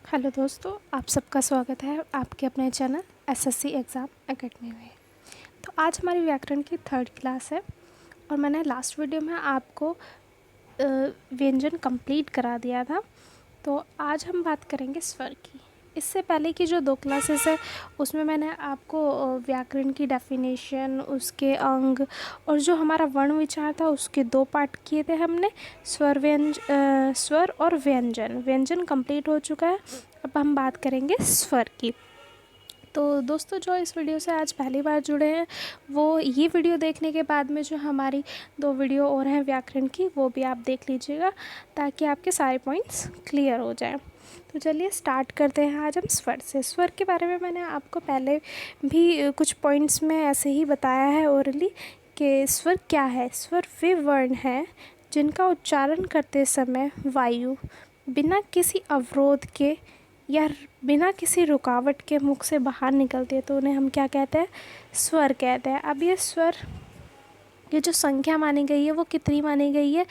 Hello दोस्तों, आप सबका स्वागत है आपके अपने चैनल एसएससी एग्ज़ाम एकेडमी में। तो आज हमारी व्याकरण की थर्ड क्लास है और मैंने लास्ट वीडियो में आपको व्यंजन कंप्लीट करा दिया था। तो आज हम बात करेंगे स्वर की। इससे पहले की जो 2 क्लासेस है उसमें मैंने आपको व्याकरण की डेफिनेशन, उसके अंग और जो हमारा वर्ण विचार था उसके 2 पार्ट किए थे हमने। स्वर और व्यंजन। व्यंजन कंप्लीट हो चुका है। अब हम बात करेंगे स्वर की। तो दोस्तों, जो इस वीडियो से आज पहली बार जुड़े हैं वो ये वीडियो देखने के बाद में जो हमारी 2 वीडियो और हैं व्याकरण की वो भी आप देख लीजिएगा ताकि आपके सारे पॉइंट्स क्लियर हो जाएं। तो चलिए स्टार्ट करते हैं आज हम स्वर से। स्वर के बारे में मैंने आपको पहले भी कुछ पॉइंट्स में ऐसे ही बताया है ओरली कि स्वर क्या है। स्वर वे वर्ण हैं जिनका उच्चारण करते समय वायु बिना किसी अवरोध के या बिना किसी रुकावट के मुख से बाहर निकलती है तो उन्हें हम क्या कहते हैं? स्वर कहते हैं। अब ये स्वर, ये जो संख्या मानी गई है वो कितनी मानी गई है?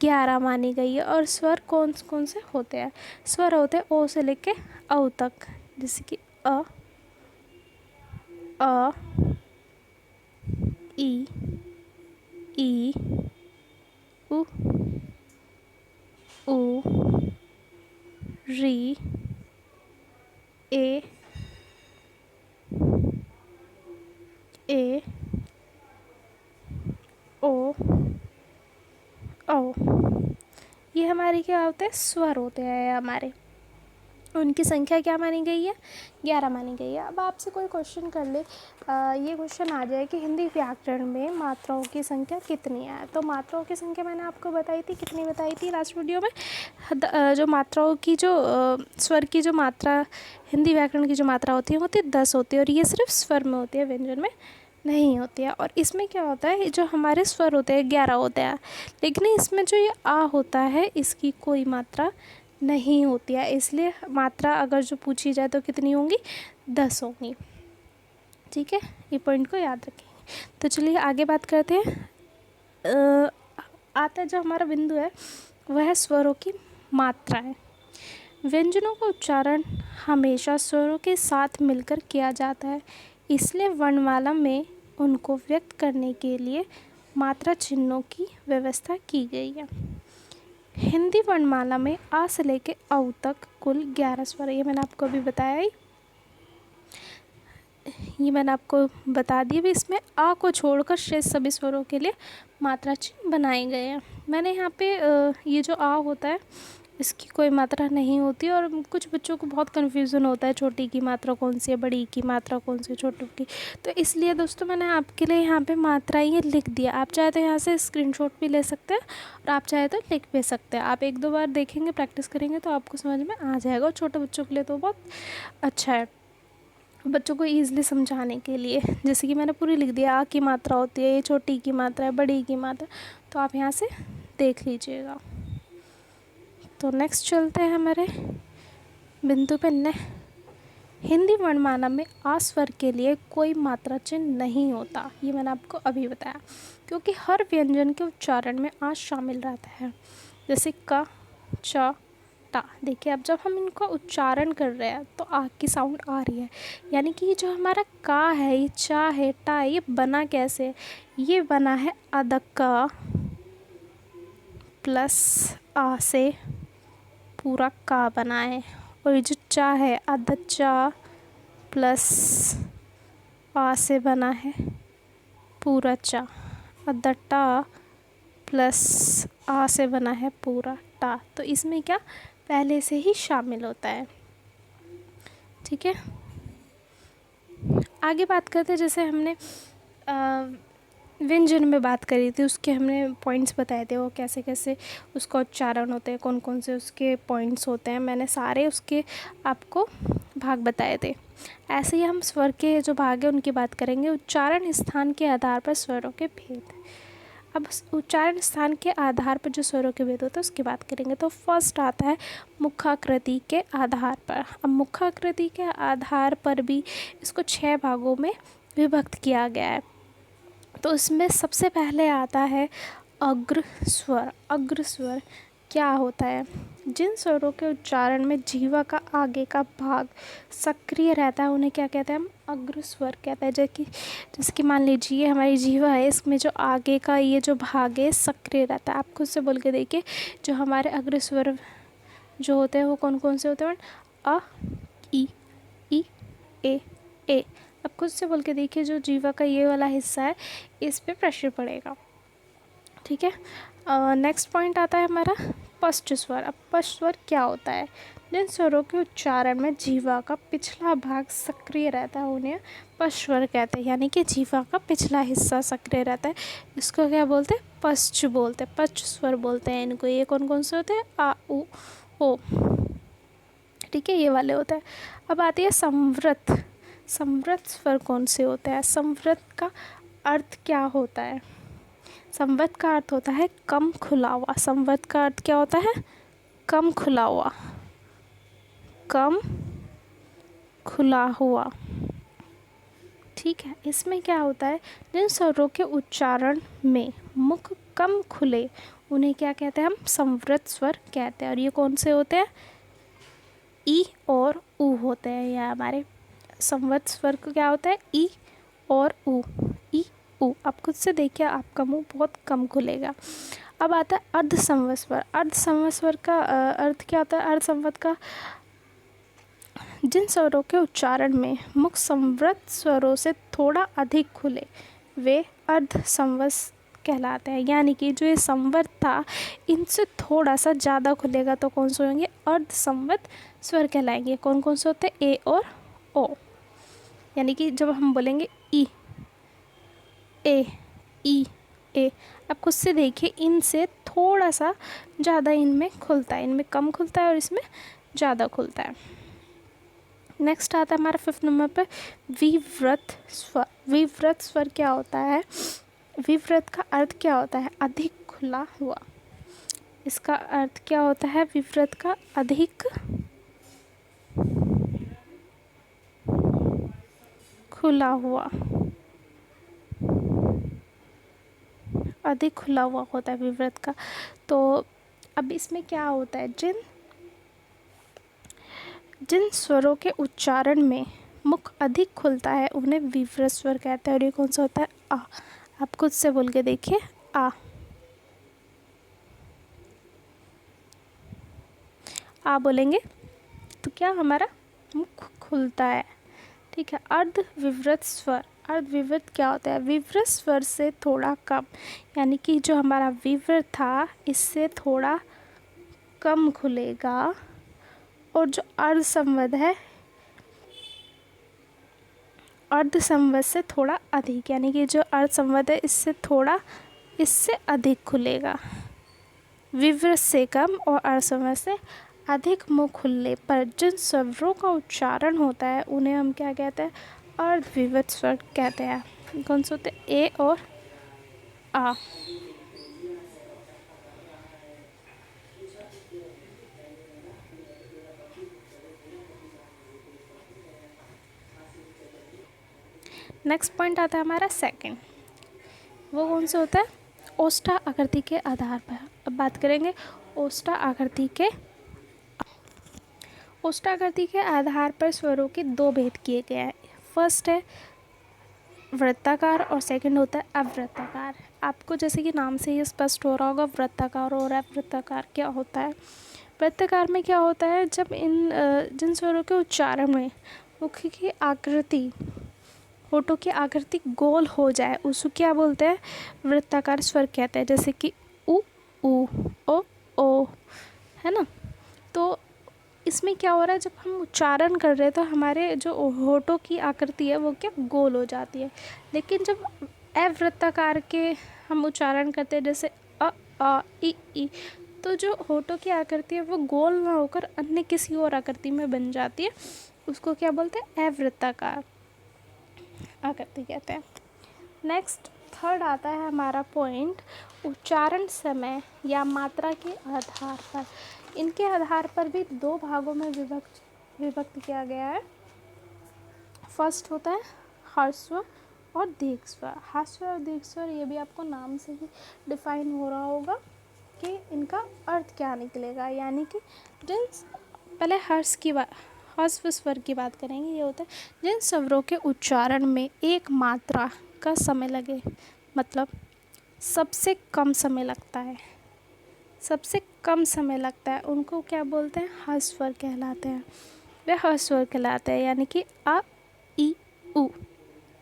11 मानी गई है। और स्वर कौन कौन से होते हैं? स्वर होते हैं ओ से लेके औ तक, जैसे कि अ, ई, ई, उ, ऊ, री, ए, ओ, औ। ये हमारे क्या होते हैं? स्वर होते हैं हमारे। उनकी संख्या क्या मानी गई है? 11 मानी गई है। अब आपसे कोई क्वेश्चन कर ले, ये क्वेश्चन आ जाए कि हिंदी व्याकरण में मात्राओं की संख्या कितनी है। तो मात्राओं की संख्या मैंने आपको बताई थी, कितनी बताई थी लास्ट वीडियो में? जो मात्राओं की जो स्वर की जो मात्रा, हिंदी व्याकरण की जो मात्रा होती है 10 होती है और ये सिर्फ स्वर में होती है, व्यंजन में नहीं होती है। और इसमें क्या होता है, जो हमारे स्वर होते हैं 11 होते हैं, लेकिन इसमें जो ये आ होता है इसकी कोई मात्रा नहीं होती है। इसलिए मात्रा अगर जो पूछी जाए तो कितनी होंगी? 10 होंगी। ठीक है, ये पॉइंट को याद रखेंगे। तो चलिए आगे बात करते हैं। आता जो हमारा बिंदु है वह है स्वरों की मात्राएं। व्यंजनों का उच्चारण हमेशा स्वरों के साथ मिलकर किया जाता है, इसलिए वर्णमाला में उनको व्यक्त करने के लिए मात्रा चिन्हों की व्यवस्था की गई है। हिंदी वर्णमाला में आ से लेके औ तक कुल 11 स्वर है। ये मैंने आपको अभी बताया ही, ये मैंने आपको बता दिया भी। इसमें आ को छोड़कर शेष सभी स्वरों के लिए मात्रा चिन्ह बनाए गए हैं। मैंने यहाँ पे ये जो आ होता है इसकी कोई मात्रा नहीं होती और कुछ बच्चों को बहुत कन्फ्यूज़न होता है, छोटी की मात्रा कौन सी है, बड़ी की मात्रा कौन सी है, छोटू की। तो इसलिए दोस्तों मैंने आपके लिए यहाँ पे मात्रा ये लिख दिया। आप चाहे तो यहाँ से स्क्रीनशॉट भी ले सकते हैं और आप चाहे तो लिख भी सकते हैं। आप 1-2 बार देखेंगे, प्रैक्टिस करेंगे तो आपको समझ में आ जाएगा। और छोटे बच्चों के लिए तो बहुत अच्छा है, बच्चों को ईज़िली समझाने के लिए। जैसे कि मैंने पूरी लिख दिया, आ की मात्रा होती है, ये छोटी की मात्रा है, बड़ी की मात्रा, तो आप यहाँ से देख लीजिएगा। तो नेक्स्ट चलते हैं हमारे बिंदु पे न। हिंदी वर्णमाला में आ स्वर के लिए कोई मात्रा चिन्ह नहीं होता, ये मैंने आपको अभी बताया, क्योंकि हर व्यंजन के उच्चारण में आ शामिल रहता है। जैसे क, च, टा। देखिए अब जब हम इनका उच्चारण कर रहे हैं तो आ की साउंड आ रही है, यानी कि ये जो हमारा का है, ये चा है, टा है, ये बना कैसे? ये बना है अदक का प्लस आ से पूरा का बना है। और ये जो चा है अद चा प्लस आ से बना है पूरा चा। अद टा प्लस आ से बना है पूरा टा। तो इसमें क्या पहले से ही शामिल होता है। ठीक है, आगे बात करते हैं। जैसे हमने व्यंजन में बात करी थी, उसके हमने पॉइंट्स बताए थे, वो कैसे कैसे उसका उच्चारण होते हैं, कौन कौन से उसके पॉइंट्स होते हैं, मैंने सारे उसके आपको भाग बताए थे। ऐसे ही हम स्वर के जो भाग है उनकी बात करेंगे। उच्चारण स्थान के आधार पर स्वरों के भेद। अब उच्चारण स्थान के आधार पर जो स्वरों के भेद होते हैं उसकी बात करेंगे। तो फर्स्ट आता है मुखाकृति के आधार पर। अब मुखाकृति के आधार पर भी इसको 6 भागों में विभक्त किया गया है। तो इसमें सबसे पहले आता है अग्र स्वर। अग्र स्वर क्या होता है? जिन स्वरों के उच्चारण में जीवा का आगे का भाग सक्रिय रहता है उन्हें क्या कहते हैं हम? अग्र स्वर कहते हैं। जैसे कि मान लीजिए हमारी जीवा है, इसमें जो आगे का ये जो भाग है सक्रिय रहता है। आप खुद से बोल के देखिए, जो हमारे अग्र स्वर जो होते हैं वो कौन कौन से होते हैं? अ, ई, ए। अब खुद से बोल के देखिए, जो जीवा का ये वाला हिस्सा है इस पे प्रेशर पड़ेगा। ठीक है। नेक्स्ट पॉइंट आता है हमारा पश्च स्वर। अब पश्च स्वर क्या होता है? जिन स्वरों के उच्चारण में जीवा का पिछला भाग सक्रिय रहता है उन्हें पश्च स्वर कहते हैं। यानी कि जीवा का पिछला हिस्सा सक्रिय रहता है, इसको क्या बोलते हैं? पश्च बोलते हैं, पश्च स्वर बोलते हैं इनको। ये कौन कौन से होते हैं? आ, उ, ओ। ठीक है, ये वाले होते हैं। अब आती है संवृत। संवृत स्वर कौन से होते हैं? संवृत का अर्थ क्या होता है? संवृत का अर्थ होता है कम खुला हुआ। संवृत का अर्थ क्या होता है? कम खुला हुआ, कम खुला हुआ। ठीक है, इसमें क्या होता है? जिन स्वरों के उच्चारण में मुख कम खुले उन्हें क्या कहते हैं हम? संवृत स्वर कहते हैं। और ये कौन से होते हैं? ई और उ होते हैं। यह हमारे संवृत स्वर को क्या होता है? ई और उ, ई उ। आप खुद से देखिए, आपका मुंह बहुत कम खुलेगा। अब आता है अर्धसंवृत स्वर। अर्धसंवृत स्वर का अर्थ क्या होता है? अर्धसंवृत का जिन स्वरों के उच्चारण में मुख संवृत स्वरों से थोड़ा अधिक खुले वे अर्धसंवृत कहलाते हैं। यानी कि जो ये संवृत था इनसे थोड़ा सा ज़्यादा खुलेगा तो कौन से होंगे? अर्धसंवृत स्वर कहलाएंगे। कौन कौन से होते हैं? ए और ओ। यानी कि जब हम बोलेंगे ई, ए, ई, ए, आप खुद से देखिए, इनसे थोड़ा सा ज़्यादा इनमें खुलता है, इनमें कम खुलता है और इसमें ज़्यादा खुलता है। नेक्स्ट आता है हमारा 5th नंबर पर विव्रत स्वर। विव्रत स्वर क्या होता है? विव्रत का अर्थ क्या होता है? अधिक खुला हुआ। इसका अर्थ क्या होता है? विव्रत का अधिक खुला हुआ, अधिक खुला हुआ होता है विव्रत का। तो अब इसमें क्या होता है? जिन स्वरों के उच्चारण में मुख अधिक खुलता है उन्हें विव्रत स्वर कहते हैं। और ये कौन सा होता है? आ। आप खुद से बोल के देखिए, आ बोलेंगे तो क्या हमारा मुख खुलता है। ठीक है। अर्ध विव्रत स्वर। अर्ध विव्रत क्या होता है? विव्रत स्वर से थोड़ा कम, यानी कि जो हमारा विव्रत था इससे थोड़ा कम खुलेगा। और जो अर्ध संवृत है, अर्ध संवृत से थोड़ा अधिक, यानी कि जो अर्ध संवृत है इससे अधिक खुलेगा। विव्रत से कम और अर्ध संवृत से अधिक मुख खुलने पर जिन स्वरों का उच्चारण होता है उन्हें हम क्या कहते हैं? अर्धविव्रत स्वर कहते हैं। कौन से होते हैं? ए और आ। नेक्स्ट पॉइंट आता है हमारा 2nd। वो कौन से होता है? ओष्ठा आकृति के आधार पर। अब बात करेंगे ओष्ठा आकृति के आधार पर स्वरों के 2 भेद किए गए हैं। फर्स्ट है वृत्ताकार और सेकंड होता है अवृत्ताकार। आपको जैसे कि नाम से ये स्पष्ट हो रहा होगा वृत्ताकार और अवृत्ताकार क्या होता है। वृत्ताकार में क्या होता है? जब जिन स्वरों के उच्चारण में मुख की आकृति, होठों की आकृति गोल हो जाए उसको क्या बोलते हैं? वृत्ताकार स्वर कहते हैं। जैसे कि उ, ओ, है ना। तो इसमें क्या हो रहा है? जब हम उच्चारण कर रहे हैं तो हमारे जो होठों की आकृति है वो क्या गोल हो जाती है। लेकिन जब अवृत्ताकार के हम उच्चारण करते हैं, जैसे आ, ई, तो जो होठों की आकृति है वो गोल ना होकर अन्य किसी और आकृति में बन जाती है। उसको क्या बोलते हैं? अवृत्ताकार आकृति कहते हैं। नेक्स्ट 3rd आता है हमारा पॉइंट उच्चारण समय या मात्रा के आधार पर। इनके आधार पर भी 2 भागों में विभक्त किया गया है। फर्स्ट होता है ह्रस्व और दीर्घ स्वर। ह्रस्व और दीर्घ स्वर ये भी आपको नाम से ही डिफाइन हो रहा होगा। कि इनका अर्थ क्या निकलेगा। यानी कि जिन पहले हर्ष स्वर की बात करेंगे। ये होता है जिन स्वरों के उच्चारण में एक मात्रा का समय लगे, मतलब सबसे कम समय लगता है, सबसे कम समय लगता है, उनको क्या बोलते हैं, हर्ष स्वर कहलाते हैं। वे हर्ष स्वर कहलाते हैं। यानी कि अ ई उ,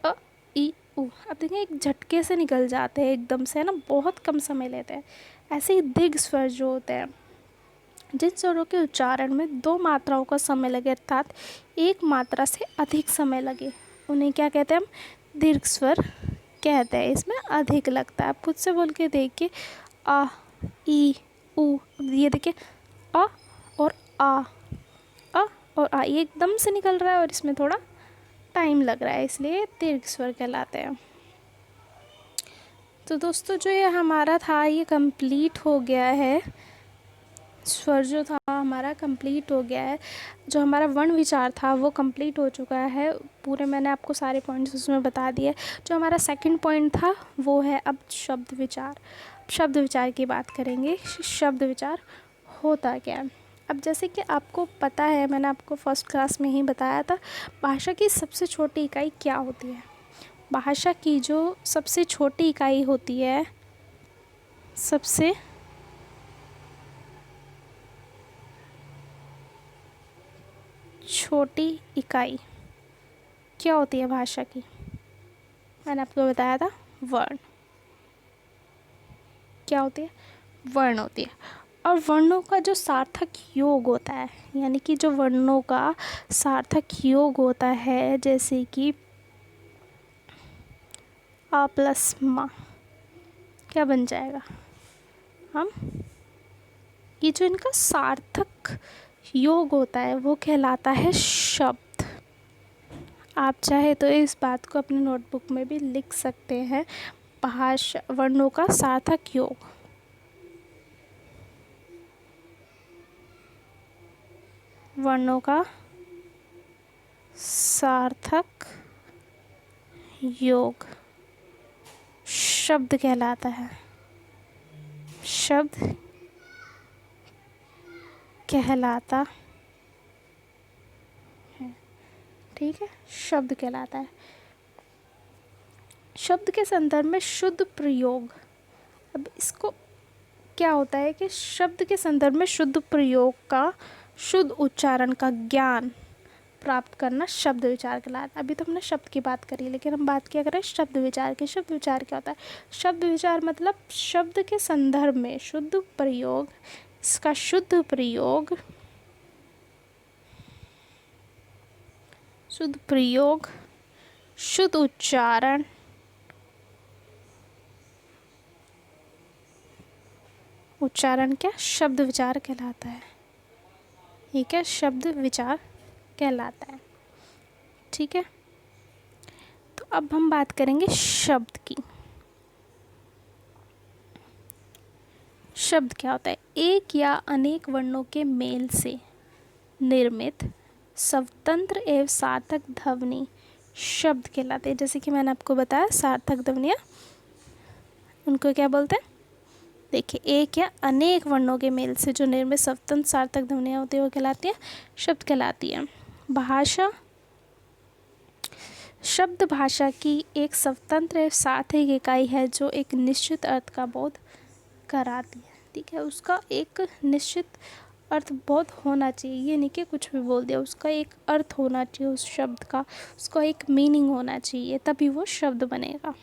अ ई उ। अब देखिए एक झटके से निकल जाते हैं एकदम से, है ना, बहुत कम समय लेते हैं। ऐसे ही दीर्घ स्वर जो होते हैं, जिन स्वरों के उच्चारण में दो मात्राओं का समय लगे, अर्थात एक मात्रा से अधिक समय लगे, उन्हें क्या कहते हैं, हम दीर्घ स्वर कहते हैं। इसमें अधिक लगता है। आप खुद से बोल के देखिए, आ ई उ। ये देखिए अ और आ, अ और आ, ये एकदम से निकल रहा है और इसमें थोड़ा टाइम लग रहा है, इसलिए दीर्घ स्वर कहलाते हैं। तो दोस्तों जो ये हमारा था ये कंप्लीट हो गया है। स्वर जो था हमारा कंप्लीट हो गया है। जो हमारा वर्ण विचार था वो कंप्लीट हो चुका है। पूरे मैंने आपको सारे पॉइंट्स उसमें बता दिए। जो हमारा सेकंड पॉइंट था वो है अब शब्द विचार। शब्द विचार की बात करेंगे। शब्द विचार होता क्या है। अब जैसे कि आपको पता है, मैंने आपको फर्स्ट क्लास में ही बताया था, भाषा की सबसे छोटी इकाई क्या होती है। भाषा की जो सबसे छोटी इकाई होती है, सबसे छोटी इकाई क्या होती है भाषा की, मैंने आपको बताया था वर्ण। क्या होती है, वर्ण होती है। और वर्णों का जो सार्थक योग होता है, यानी कि जो वर्णों का सार्थक योग होता है, जैसे कि आ प्लस मा, क्या बन जाएगा, हम ये जो इनका सार्थक योग होता है वो कहलाता है शब्द। आप चाहे तो इस बात को अपने नोटबुक में भी लिख सकते हैं। भाषा वर्णों का सार्थक योग, वर्णों का सार्थक योग शब्द कहलाता है। शब्द कहलाता है, ठीक है, शब्द कहलाता है। शब्द के संदर्भ में शुद्ध प्रयोग। अब इसको क्या होता है कि शब्द के संदर्भ में शुद्ध प्रयोग का, शुद्ध उच्चारण का ज्ञान प्राप्त करना शब्द विचार कहलाता है। अभी तो हमने शब्द की बात करी, लेकिन हम बात क्या करें शब्द विचार की। शब्द विचार क्या होता है, शब्द विचार मतलब शब्द के संदर्भ में शुद्ध प्रयोग, इसका शुद्ध प्रयोग, शुद्ध प्रयोग, शुद्ध उच्चारण, उच्चारण क्या शब्द विचार कहलाता है। ये क्या शब्द विचार कहलाता है, ठीक है। तो अब हम बात करेंगे शब्द की। शब्द क्या होता है, एक या अनेक वर्णों के मेल से निर्मित स्वतंत्र एवं सार्थक ध्वनि शब्द कहलाते हैं। जैसे कि मैंने आपको बताया सार्थक ध्वनियाँ उनको क्या बोलते हैं, देखिए एक या अनेक वर्णों के मेल से जो निर्मित स्वतंत्र सार्थक ध्वनियाँ होती है वो कहलाती है शब्द कहलाती है। भाषा, शब्द भाषा की एक स्वतंत्र एवं सार्थक इकाई है जो एक निश्चित अर्थ का बोध कराती है, ठीक है। उसका एक निश्चित अर्थ बोध होना चाहिए, ये नहीं कि कुछ भी बोल दिया, उसका एक अर्थ होना चाहिए उस शब्द का, उसका एक मीनिंग होना चाहिए, तभी वो शब्द बनेगा।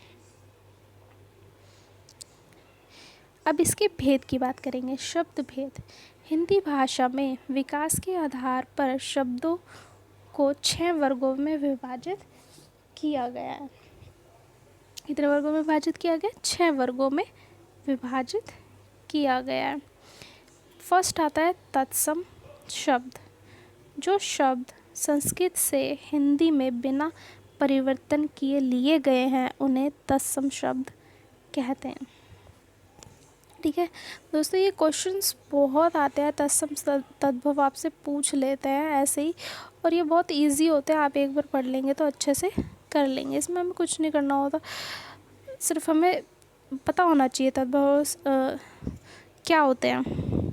अब इसके भेद की बात करेंगे। शब्द भेद, हिंदी भाषा में विकास के आधार पर शब्दों को 6 वर्गों में विभाजित किया गया है। कितने वर्गों में विभाजित किया गया, 6 वर्गों में विभाजित किया गया है। फर्स्ट आता है तत्सम शब्द। जो शब्द संस्कृत से हिंदी में बिना परिवर्तन किए लिए गए हैं उन्हें तत्सम शब्द कहते हैं, ठीक है। दोस्तों ये क्वेश्चंस बहुत आते हैं, तत्सम तद्भव आपसे पूछ लेते हैं ऐसे ही, और ये बहुत इजी होते हैं। आप एक बार पढ़ लेंगे तो अच्छे से कर लेंगे। इसमें हमें कुछ नहीं करना होता, सिर्फ हमें पता होना चाहिए तद्भव क्या होते हैं,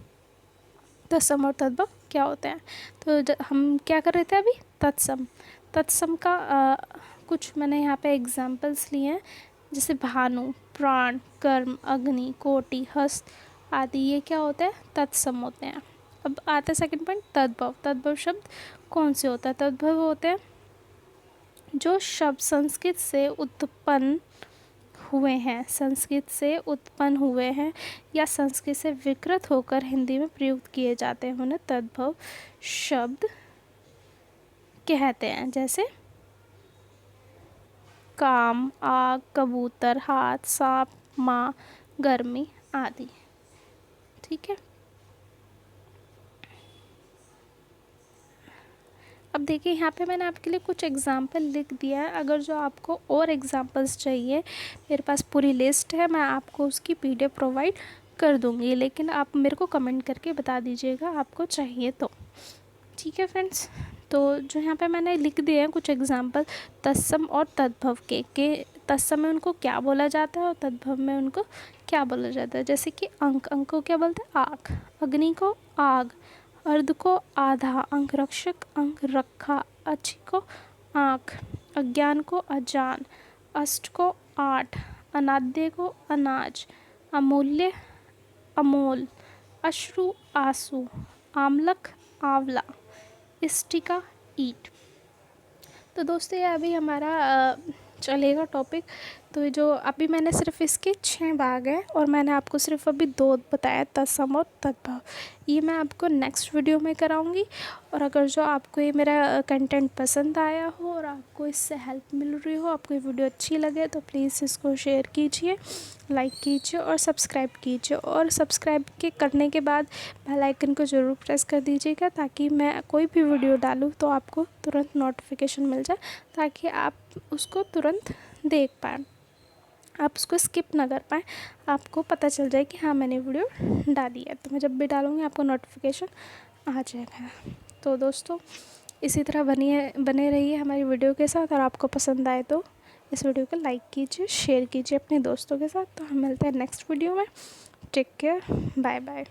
तत्सम और तद्भव क्या होते हैं। तो हम क्या कर रहे थे अभी, तत्सम। तत्सम का कुछ मैंने यहाँ पे एग्जाम्पल्स लिए हैं, जैसे भानु, प्राण, कर्म, अग्नि, कोटि, हस्त आदि, ये क्या होते हैं, तत्सम होते हैं। अब आता है सेकंड पॉइंट, तद्भव। तद्भव शब्द कौन से होता है, तद्भव होते हैं जो शब्द संस्कृत से उत्पन्न हुए हैं, संस्कृत से उत्पन्न हुए हैं या संस्कृत से विकृत होकर हिंदी में प्रयुक्त किए जाते हैं, उन्हें तद्भव शब्द कहते हैं। जैसे काम, आग, कबूतर, हाथ, सांप, माँ, गर्मी आदि। ठीक है, अब देखिए यहाँ पे मैंने आपके लिए कुछ एग्जाम्पल लिख दिया है। अगर जो आपको और एग्जाम्पल्स चाहिए, मेरे पास पूरी लिस्ट है, मैं आपको उसकी PDF प्रोवाइड कर दूँगी, लेकिन आप मेरे को कमेंट करके बता दीजिएगा आपको चाहिए तो। ठीक है फ्रेंड्स, तो जो यहाँ पे मैंने लिख दिए हैं कुछ एग्जाम्पल तत्सम और तद्भव के तत्सम में उनको क्या बोला जाता है और तद्भव में उनको क्या बोला जाता है। जैसे कि अंक को क्या बोलते हैं, आँख, अग्नि को आग, अर्ध को आधा, अंगरक्षक अंग रखा, अच्छी को आँख, अज्ञान को अजान, अष्ट को 8, अनाद्य को अनाज, अमूल्य अमोल, अश्रु आंसू, आमलक आंवला, इष्टिका ईट। तो दोस्तों ये अभी हमारा चलेगा टॉपिक। तो जो अभी मैंने सिर्फ इसके 6 भाग हैं और मैंने आपको सिर्फ अभी 2 बताया, तत्सम और तद्भव। ये मैं आपको नेक्स्ट वीडियो में कराऊंगी। और अगर जो आपको ये मेरा कंटेंट पसंद आया हो और आपको इससे हेल्प मिल रही हो, आपको ये वीडियो अच्छी लगे, तो प्लीज़ इसको शेयर कीजिए, लाइक कीजिए और सब्सक्राइब कीजिए। और सब्सक्राइब के करने के बाद बेल आइकन को ज़रूर प्रेस कर दीजिएगा, ताकि मैं कोई भी वीडियो डालूँ तो आपको तुरंत नोटिफिकेशन मिल जाए, ताकि आप उसको तुरंत देख पाएँ, आप उसको स्किप ना कर पाएँ, आपको पता चल जाए कि हाँ मैंने वीडियो डाली है। तो मैं जब भी डालूँगी आपको नोटिफिकेशन आ जाएगा। तो दोस्तों इसी तरह बने रहिए हमारी वीडियो के साथ, और आपको पसंद आए तो इस वीडियो को लाइक कीजिए, शेयर कीजिए अपने दोस्तों के साथ। तो हम मिलते हैं नेक्स्ट वीडियो में। Take care, bye bye.